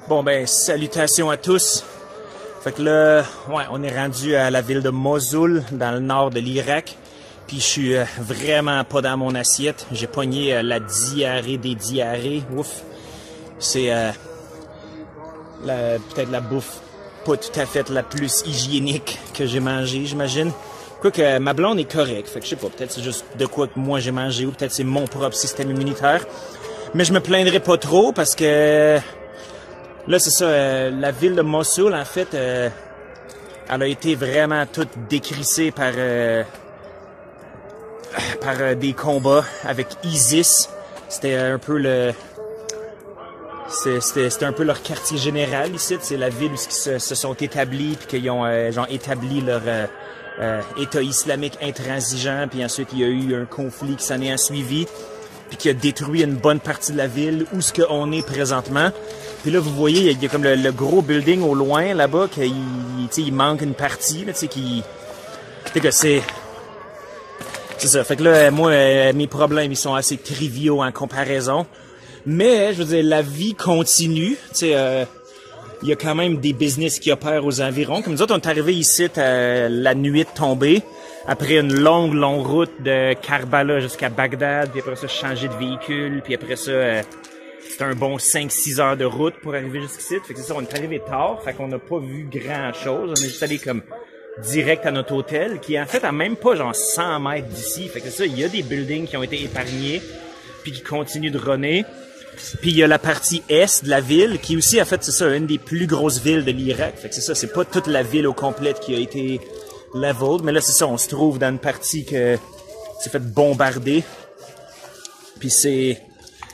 Bon ben, salutations à tous. Fait que là, ouais, on est rendu à la ville de Mossoul, dans le nord de l'Irak. Puis je suis vraiment pas dans mon assiette. J'ai pogné la diarrhée des diarrhées. Ouf. C'est peut-être la bouffe pas tout à fait la plus hygiénique que j'ai mangée, j'imagine. Quoique ma blonde est correcte. Fait que je sais pas, peut-être c'est juste de quoi que moi j'ai mangé ou peut-être c'est mon propre système immunitaire. Mais je me plaindrai pas trop parce que là, c'est ça, la ville de Mossoul, en fait, elle a été vraiment toute décrissée par des combats avec ISIS. C'était un peu c'était un peu leur quartier général ici. C'est la ville où ils se sont établis puis qu'ils ont genre établi leur État islamique intransigeant. Puis ensuite, il y a eu un conflit qui s'en est suivi puis qui a détruit une bonne partie de la ville où ce qu'on est présentement. Puis là, vous voyez, il y a comme le gros building au loin, là-bas, il manque une partie, là, tu sais, qui... C'est ça. Fait que là, moi, mes problèmes, ils sont assez triviaux en comparaison. Mais, je veux dire, la vie continue. Tu sais, il y a quand même des business qui opèrent aux environs. Comme nous autres, on est arrivés ici la nuit tombée, après une longue route de Karbala jusqu'à Bagdad, puis après ça, changer de véhicule, puis après ça, c'était un bon 5-6 heures de route pour arriver jusqu'ici. Fait que c'est ça, on est arrivé tard, fait qu'on n'a pas vu grand-chose. On est juste allé comme direct à notre hôtel, qui est en fait à même pas genre 100 mètres d'ici. Fait que c'est ça, il y a des buildings qui ont été épargnés, puis qui continuent de runner. Puis il y a la partie est de la ville, qui aussi, en fait, c'est ça, une des plus grosses villes de l'Irak. Fait que c'est ça, c'est pas toute la ville au complète qui a été leveled, mais là, c'est ça, on se trouve dans une partie que s'est fait bombarder. Puis c'est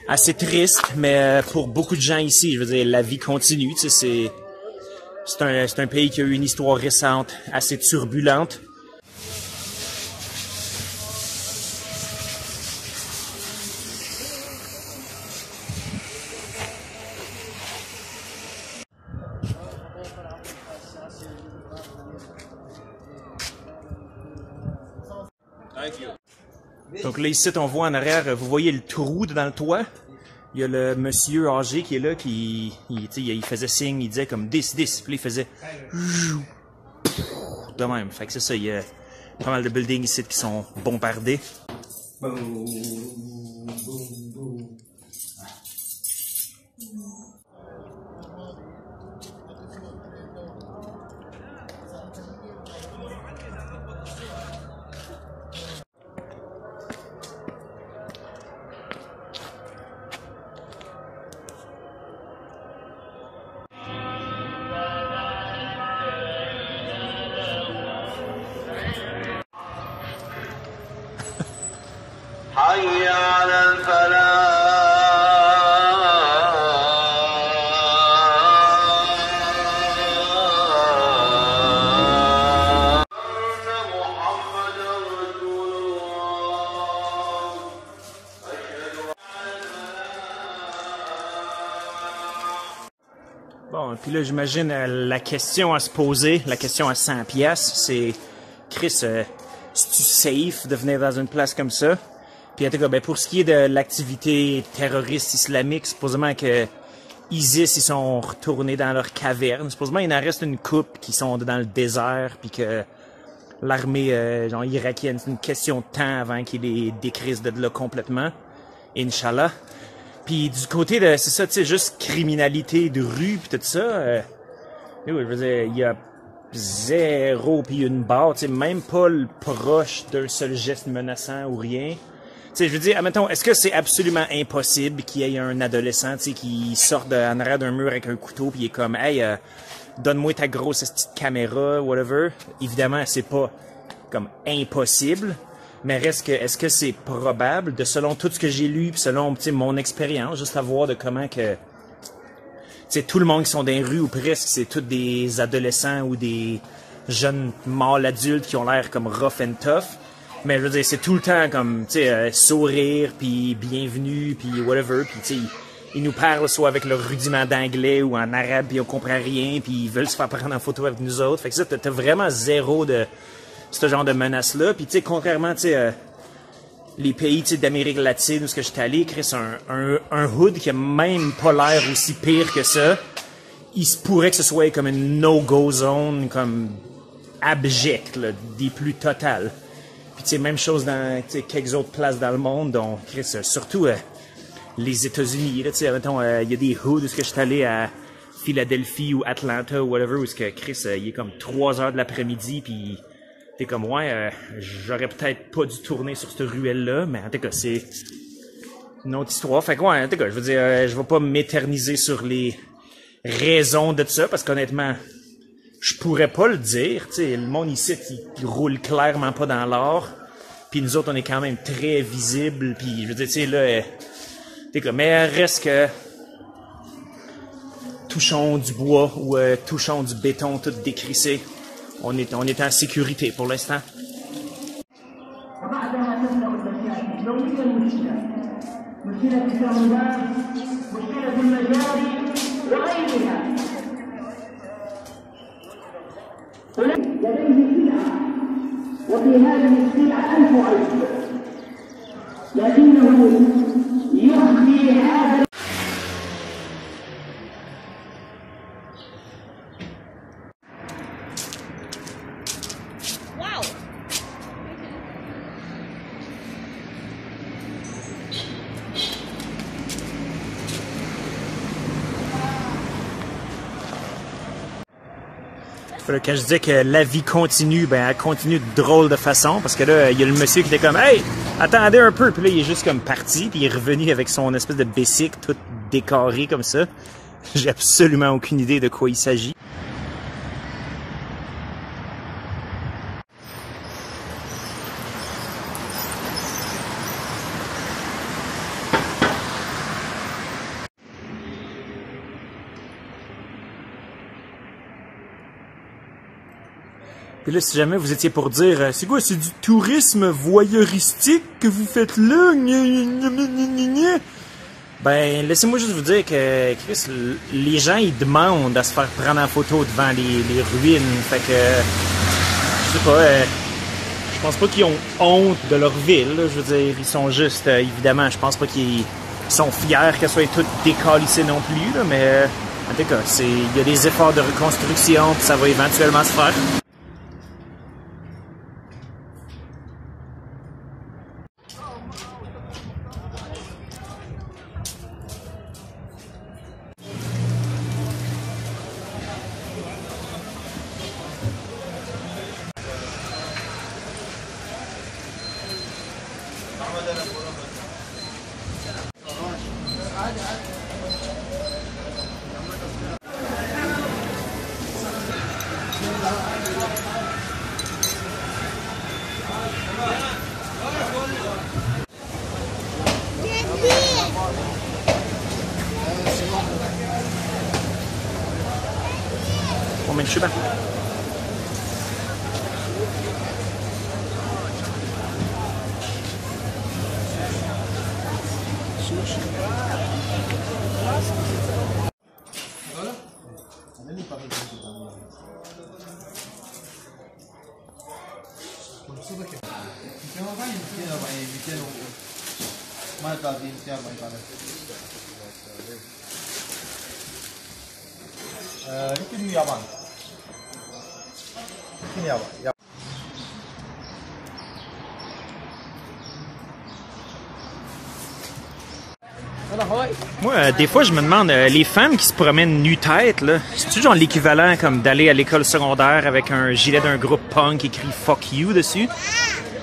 assez triste, mais pour beaucoup de gens ici, je veux dire, la vie continue, tu sais, c'est un pays qui a eu une histoire récente, assez turbulente. Donc là, ici, on voit en arrière, vous voyez le trou dans le toit. Il y a le monsieur âgé qui est là, il faisait signe, il disait comme « this », puis il faisait « de même. Fait que c'est ça, il y a pas mal de buildings ici qui sont bombardés. حي على الفلاح أن محمدا رسول الله أشهد Bon, puis là, j'imagine la question à se poser, la question à 100 piastres, c'est Chris, c'est-tu safe de venir dans une place comme ça? Puis en tout cas, ben, pour ce qui est de l'activité terroriste islamique, supposément que ISIS, ils sont retournés dans leur caverne. Supposément, il en reste une couple qui sont dans le désert, puis que l'armée genre irakienne, c'est une question de temps avant qu'ils les décrissent de là complètement. Inch'Allah. Puis du côté de, c'est ça, tu sais, juste criminalité de rue, puis tout ça, je veux dire, il y a zéro, puis une barre, tu sais, même pas le proche d'un seul geste menaçant ou rien. Tu sais, je veux dire, admettons, est-ce que c'est absolument impossible qu'il y ait un adolescent, tu sais, qui sorte en arrière d'un mur avec un couteau, puis il est comme, hey, donne-moi ta grosse petite caméra, whatever. Évidemment, c'est pas comme impossible, mais est-ce que c'est probable, de selon tout ce que j'ai lu, puis selon, tu sais, mon expérience, juste à voir de comment que, tu sais, tout le monde qui sont dans les rues ou presque, c'est tous des adolescents ou des jeunes mâles adultes qui ont l'air comme rough and tough. Mais je veux dire, c'est tout le temps comme, tu sais, sourire, puis bienvenue, puis whatever, puis tu sais, ils nous parlent soit avec leur rudiment d'anglais ou en arabe, puis on comprend rien, puis ils veulent se faire prendre en photo avec nous autres. Fait que ça, t'as vraiment zéro de ce genre de menace-là. Puis tu sais, contrairement, tu sais, les pays d'Amérique latine où ce que j'étais allé, Chris, un hood qui a même pas l'air aussi pire que ça. il se pourrait que ce soit comme une no-go zone, comme abjecte, là, des plus totales. Puis tu sais, même chose dans quelques autres places dans le monde, donc Chris, surtout les États-Unis, là, tu sais, mettons, il y a des hoods où je suis allé à Philadelphie ou Atlanta ou whatever, où que Chris, il est comme 3 heures de l'après-midi, puis t'es comme, ouais, j'aurais peut-être pas dû tourner sur cette ruelle-là, mais en tout cas, c'est une autre histoire. Fait que, ouais, en tout cas, je veux dire, je vais pas m'éterniser sur les raisons de tout ça, parce qu'honnêtement, je pourrais pas le dire. Tu sais, le monde ici, il roule clairement pas dans l'or, puis nous autres, on est quand même très visibles, puis je veux dire, tu sais, là, t'es comme, mais reste que touchons du bois ou touchons du béton tout décrissé. On est en sécurité pour l'instant. وبعدها تبدأ المشاكل لو هي المشكلة مشكلة السوداء مشكلة المجاري وغيرها لديه سلعة وفي هذه السلعة 1000 عيب لكنه يخفي هذا Quand je disais que la vie continue, ben elle continue de drôle de façon, parce que là, il y a le monsieur qui était comme « Hey, attendez un peu », puis là, il est juste comme parti, puis il est revenu avec son espèce de bicycle tout décoré comme ça. J'ai absolument aucune idée de quoi il s'agit. Puis là, si jamais vous étiez pour dire « C'est quoi, c'est du tourisme voyeuristique que vous faites là? » Ben, laissez-moi juste vous dire que, Chris, les gens, ils demandent à se faire prendre en photo devant les ruines. Fait que, je sais pas, je pense pas qu'ils ont honte de leur ville, là. Je veux dire, ils sont juste, évidemment, je pense pas qu'ils sont fiers qu'elles soient toutes décalissées non plus, là, mais en tout cas, il y a des efforts de reconstruction, puis ça va éventuellement se faire. Combien de chevaux? يمكن اليابان يمكن اليابان Moi, des fois, je me demande, les femmes qui se promènent nu-tête, là, c'est-tu genre l'équivalent comme d'aller à l'école secondaire avec un gilet d'un groupe punk écrit « Fuck you » dessus?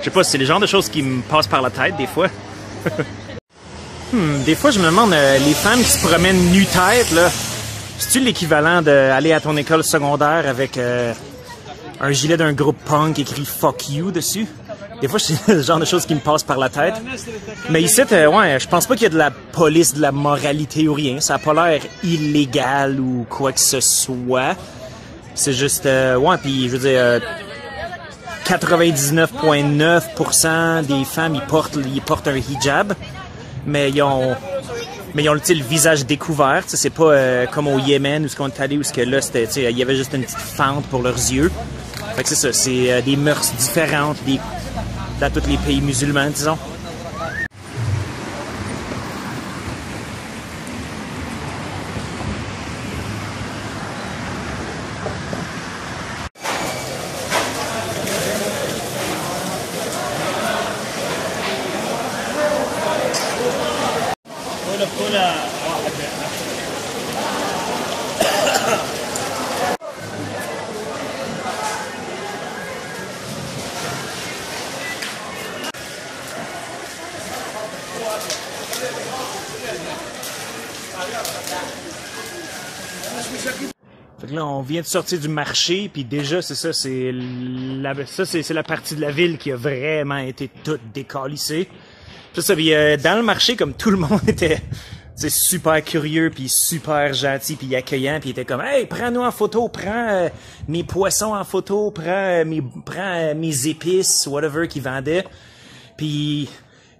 Je sais pas, c'est le genre de choses qui me passent par la tête, des fois. Des fois, je me demande, les femmes qui se promènent nu-tête, là, c'est-tu l'équivalent d'aller à ton école secondaire avec un gilet d'un groupe punk écrit « Fuck you » dessus? Des fois, c'est le genre de choses qui me passent par la tête. Mais ici, ouais, je pense pas qu'il y a de la police, de la moralité ou rien. Ça a pas l'air illégal ou quoi que ce soit. C'est juste, ouais, puis je veux dire, 99,9% des femmes, ils portent un hijab, mais ils ont le visage découvert. C'est pas comme au Yémen où on est allé, où là, il y avait juste une petite fente pour leurs yeux. Fait que c'est ça, c'est des mœurs différentes dans tous les pays musulmans, disons. Fait que là, on vient de sortir du marché, puis déjà, c'est ça, c'est la partie de la ville qui a vraiment été toute décalissée. Puis ça, puis, dans le marché, comme tout le monde était super curieux, puis super gentil, puis accueillant, puis il était comme « Hey, prends-nous en photo, prends mes poissons en photo, prends mes épices, whatever qu'ils vendaient. » Puis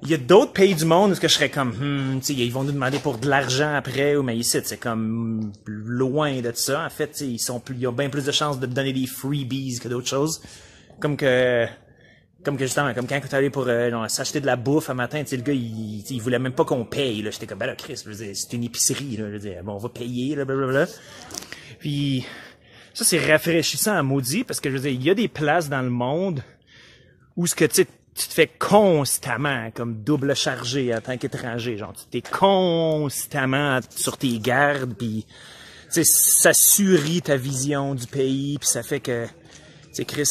il y a d'autres pays du monde où je serais comme ils vont nous demander pour de l'argent après, mais ici c'est comme loin de ça. En fait, ils ont bien plus de chances de te donner des freebies que d'autres choses. Comme que justement, comme quand tu allais pour s'acheter de la bouffe un matin, le gars il voulait même pas qu'on paye. Là, j'étais comme ben là, Chris, c'est une épicerie, là, je veux dire, bon, on va payer, là, blablabla. Puis ça c'est rafraîchissant à maudit parce que je veux dire, il y a des places dans le monde où ce que tu te fais constamment comme double chargé en tant qu'étranger, genre tu t'es constamment sur tes gardes, puis ça surit ta vision du pays, puis ça fait que Chris,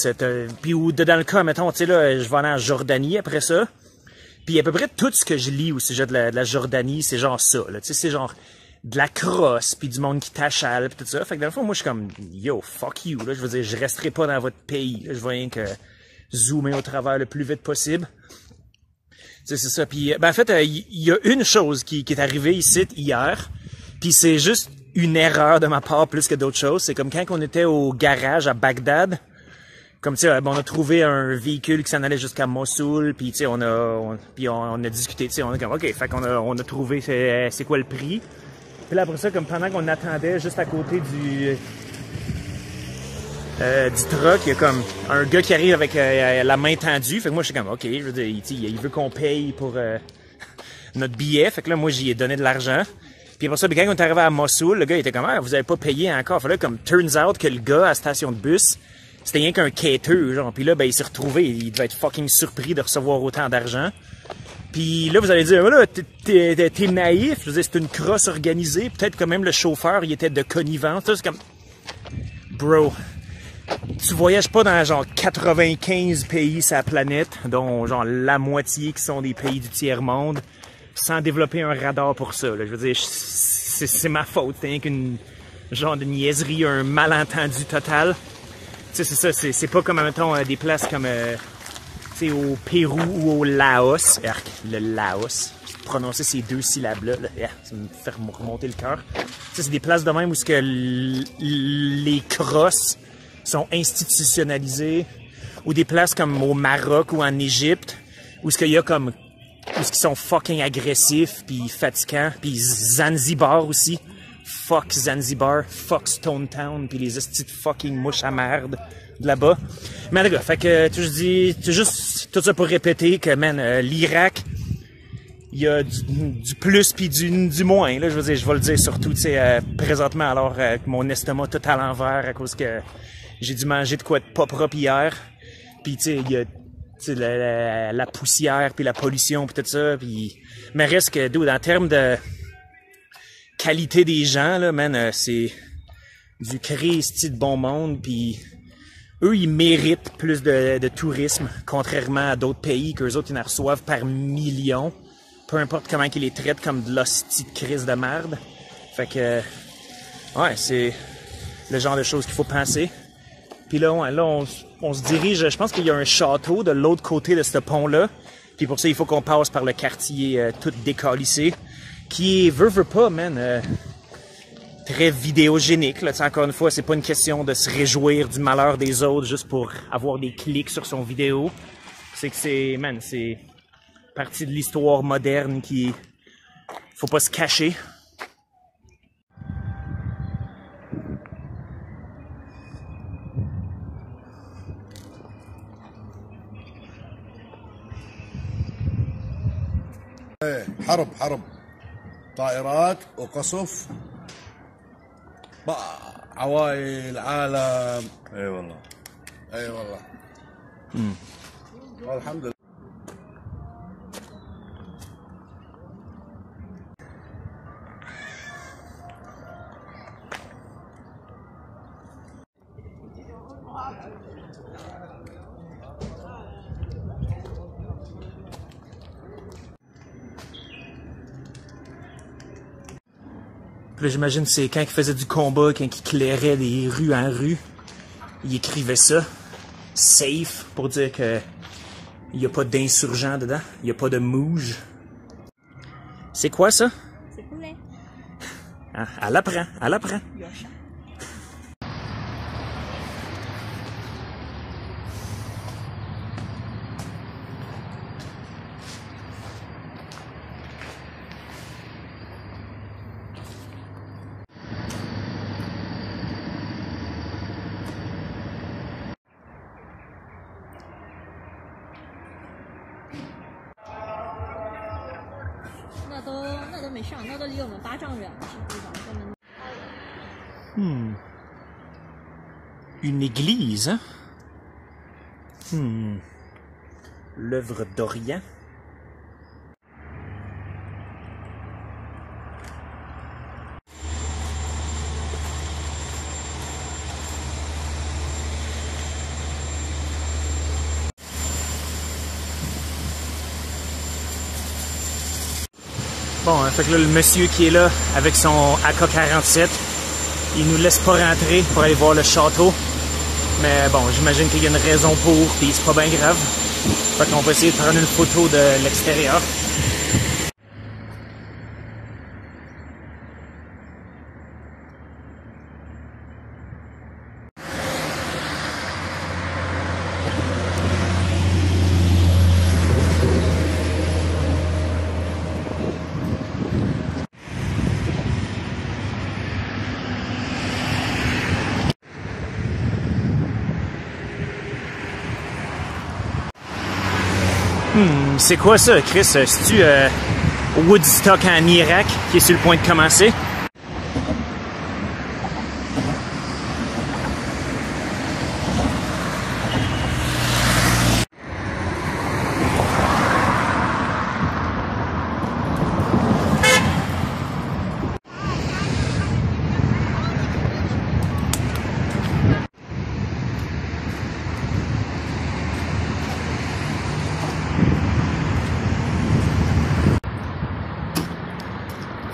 puis dans le cas, mettons, tu sais là, je vais aller en Jordanie après ça, puis à peu près tout ce que je lis au sujet de la Jordanie, c'est genre ça, là, tu sais, c'est genre de la crosse, puis du monde qui t'achale, puis tout ça. Fait que dans le fond, moi, je suis comme, yo, fuck you, là, je veux dire, je resterai pas dans votre pays, là, je veux rien que zoomer au travers le plus vite possible. C'est ça. Puis, en fait, il y a une chose qui est arrivée ici hier, puis c'est juste une erreur de ma part plus que d'autres choses. C'est comme quand on était au garage à Bagdad, comme tu sais, on a trouvé un véhicule qui s'en allait jusqu'à Mossoul, puis tu sais, on a discuté, tu sais, on a comme ok, fait qu'on a trouvé c'est quoi le prix. Puis là après ça, comme pendant qu'on attendait juste à côté du truck, il y a comme un gars qui arrive avec la main tendue. Fait que moi, je suis comme, OK, je veux dire, il veut qu'on paye pour notre billet. Fait que là, moi, j'y ai donné de l'argent. Puis après ça, quand on est arrivé à Mossoul, le gars, il était comme, ah, vous avez pas payé encore. Fait là, comme, turns out que le gars à la station de bus, c'était rien qu'un quêteux, genre. Puis là, ben, il s'est retrouvé, il devait être fucking surpris de recevoir autant d'argent. Puis là, vous allez dire, là, t'es naïf. Je veux dire, c'est une crosse organisée. Peut-être que même le chauffeur, il était de connivence. C'est comme, bro, tu voyages pas dans genre 95 pays sur la planète, dont genre la moitié qui sont des pays du tiers-monde, sans développer un radar pour ça. Là. Je veux dire, c'est ma faute. C'est rien qu'une genre de niaiserie, un malentendu total. Tu sais, c'est ça, c'est pas comme, mettons, des places comme, tu sais, au Pérou ou au Laos. Le Laos. Prononcer ces deux syllabes-là, ça me fait remonter le cœur. Tu sais, c'est des places de même où ce que les crosses sont institutionnalisés, ou des places comme au Maroc ou en Égypte, où ce qu'il y a comme, où ce qu'ils sont fucking agressifs, puis fatigants, puis Zanzibar aussi, fuck Zanzibar, fuck Stone Town, puis les estis de fucking mouches à merde de là-bas. Mais en tout cas, fait que tu juste tout ça pour répéter que, man, l'Irak, il y a du plus puis du moins, là, je veux dire, je vais le dire surtout, tu sais, présentement, alors, mon estomac tout à l'envers à cause que j'ai dû manger de quoi de pas propre hier. Puis tu sais, il y a la poussière puis la pollution puis tout ça. Puis mais reste que dude, en termes de qualité des gens là, man, c'est du Christi de bon monde. Puis eux, ils méritent plus de tourisme, contrairement à d'autres pays qu'eux autres ils en reçoivent par millions. Peu importe comment ils les traitent comme de l'hostie de crise de merde. Fait que ouais, c'est le genre de choses qu'il faut penser. Puis là, on se dirige, je pense qu'il y a un château de l'autre côté de ce pont-là. Puis pour ça, il faut qu'on passe par le quartier tout décalissé, qui est, veut pas, man, très vidéogénique. Là. Encore une fois, c'est pas une question de se réjouir du malheur des autres juste pour avoir des clics sur son vidéo. C'est que c'est partie de l'histoire moderne qui... faut pas se cacher. حرب طائرات وقصف عوائل عالم اي والله اي والله الحمد لله Puis là, j'imagine que c'est quand il faisait du combat, quand il clairait des rues en rue, il écrivait ça. Safe, pour dire que il n'y a pas d'insurgents dedans, il n'y a pas de mouge. C'est quoi ça? C'est poulet. Ah, elle apprend, elle apprend.那都没上，那都离我们8丈远了，是不是？专门。Une église, hein? L'œuvre d'Orient. Bon, hein, fait que là, le monsieur qui est là avec son AK-47, il nous laisse pas rentrer pour aller voir le château. Mais bon, j'imagine qu'il y a une raison pour, puis c'est pas bien grave. Fait qu'on va essayer de prendre une photo de l'extérieur. C'est quoi ça, Chris? C'est-tu Woodstock en Irak qui est sur le point de commencer?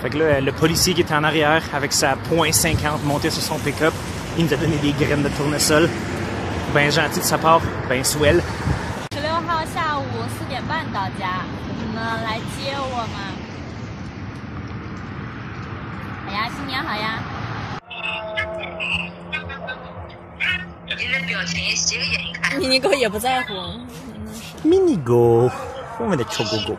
Fait que là, le policier qui était en arrière avec sa .50 montée sur son pick-up, il nous a donné des graines de tournesol. Ben gentil de sa part, ben swell. 16号下午4点半到家，你们来接我吗？好呀，新年好呀。你的表情洗个眼睛看。迷你狗也不在乎， Minigo, come de chogogo.